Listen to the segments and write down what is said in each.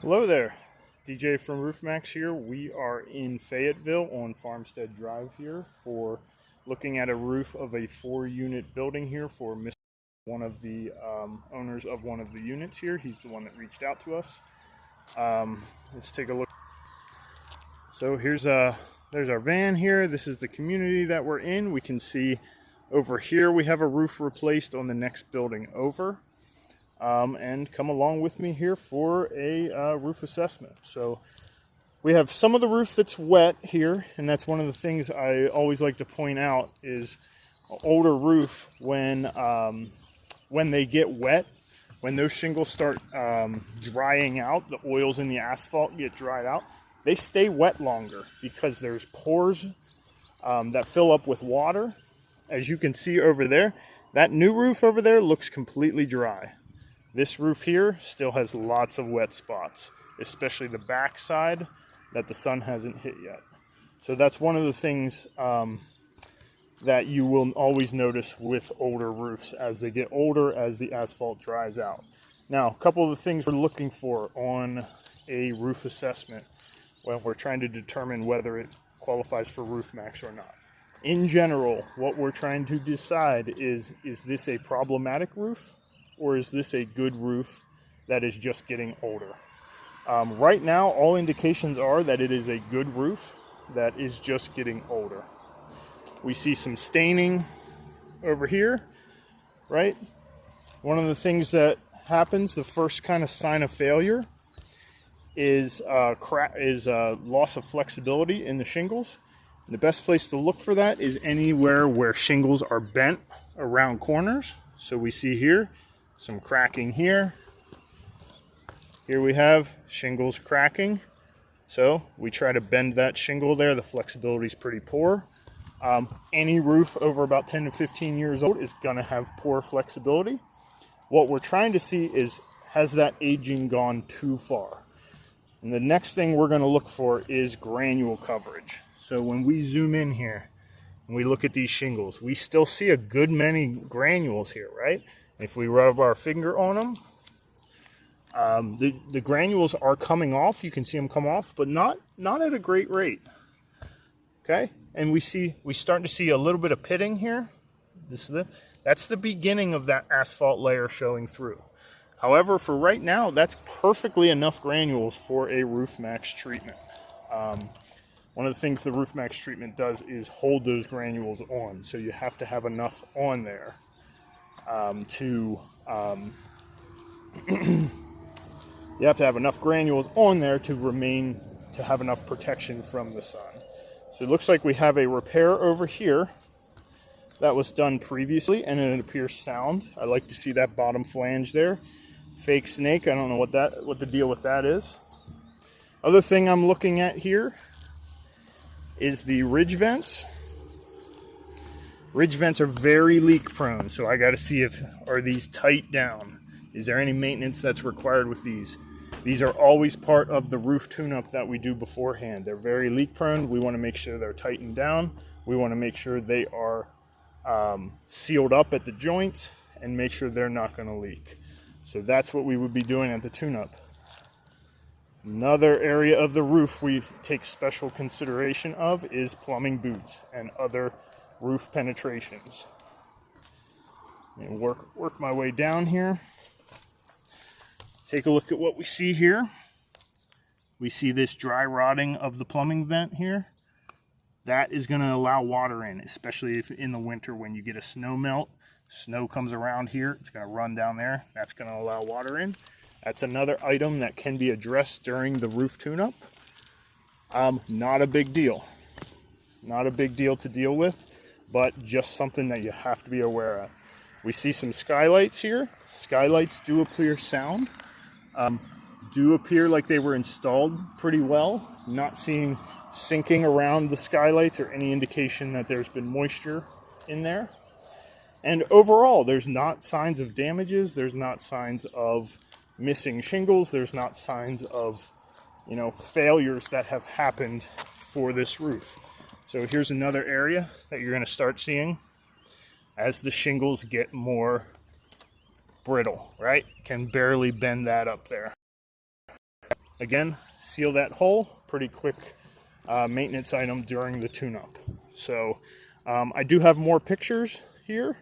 Hello there, DJ from Roof Maxx here. We are in Fayetteville on Farmstead Drive here for looking at a roof of a 4-unit building here for one of the owners of one of the units here. He's the one that reached out to us. Let's take a look. So there's our van here. This is the community that we're in. We can see over here we have a roof replaced on the next building over. And come along with me here for a roof assessment. So we have some of the roof that's wet here, and that's one of the things I always like to point out is an older roof when they get wet, when those shingles start drying out, the oils in the asphalt get dried out, they stay wet longer because there's pores that fill up with water. As you can see over there, that new roof over there looks completely dry. This roof here still has lots of wet spots, especially the back side that the sun hasn't hit yet. So that's one of the things that you will always notice with older roofs as they get older, as the asphalt dries out. Now, a couple of the things we're looking for on a roof assessment when we're trying to determine whether it qualifies for Roof Maxx or not. In general, what we're trying to decide is this a problematic roof? Or is this a good roof that is just getting older? Right now, all indications are that it is a good roof that is just getting older. We see some staining over here, right? One of the things that happens, the first kind of sign of failure is loss of flexibility in the shingles. And the best place to look for that is anywhere where shingles are bent around corners. So we see here, some cracking here. Here we have shingles cracking. So we try to bend that shingle there. The flexibility is pretty poor. Any roof over about 10 to 15 years old is going to have poor flexibility. What we're trying to see is, has that aging gone too far? And the next thing we're going to look for is granule coverage. So when we zoom in here and we look at these shingles, we still see a good many granules here, right? If we rub our finger on them, the granules are coming off. You can see them come off, but not at a great rate. Okay, and we start to see a little bit of pitting here. That's the beginning of that asphalt layer showing through. However, for right now, that's perfectly enough granules for a Roof Maxx treatment. One of the things the Roof Maxx treatment does is hold those granules on, so you have to have enough on there. You have to have enough granules on there to have enough protection from the sun. So it looks like we have a repair over here that was done previously, and it appears sound. I like to see that bottom flange there. Fake snake, I don't know what the deal with that is. Other thing I'm looking at here is the ridge vents. Ridge vents are very leak prone, so I got to see are these tight down? Is there any maintenance that's required with these? These are always part of the roof tune-up that we do beforehand. They're very leak prone. We want to make sure they're tightened down. We want to make sure they are sealed up at the joints and make sure they're not going to leak. So that's what we would be doing at the tune-up. Another area of the roof we take special consideration of is plumbing boots and other roof penetrations. And work my way down here. Take a look at what we see here. We see this dry rotting of the plumbing vent here. That is going to allow water in, especially if in the winter when you get a snow melt. Snow comes around here, it's going to run down there. That's going to allow water in. That's another item that can be addressed during the roof tune-up. Not a big deal. Not a big deal to deal with, but just something that you have to be aware of. We see some skylights here. Skylights do appear sound. Do appear like they were installed pretty well. Not seeing sinking around the skylights or any indication that there's been moisture in there. And overall, there's not signs of damages. There's not signs of missing shingles. There's not signs of, failures that have happened for this roof. So here's another area that you're going to start seeing as the shingles get more brittle, right? Can barely bend that up there. Again, seal that hole, pretty quick maintenance item during the tune-up. So I do have more pictures here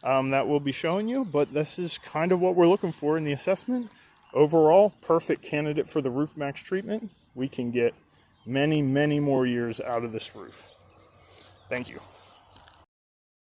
that we'll be showing you, but this is kind of what we're looking for in the assessment. Overall, perfect candidate for the Roof Maxx treatment. We can get many, many more years out of this roof. Thank you.